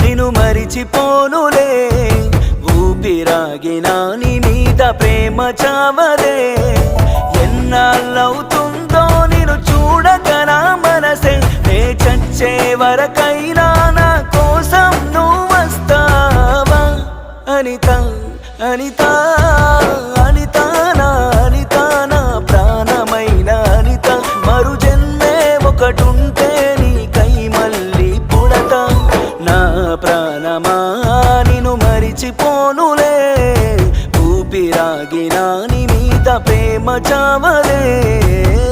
నిన్ను మరిచిపోనులే, ఊపిరాగినా నీ మీద ప్రేమ చావదే. ఎన్నాళ్ళవుతుందో నిన్ను చూడక నా మనసే, నే చచ్చే వరకైనా నా కోసం నువ్వు వస్తావా? అనిత అనిత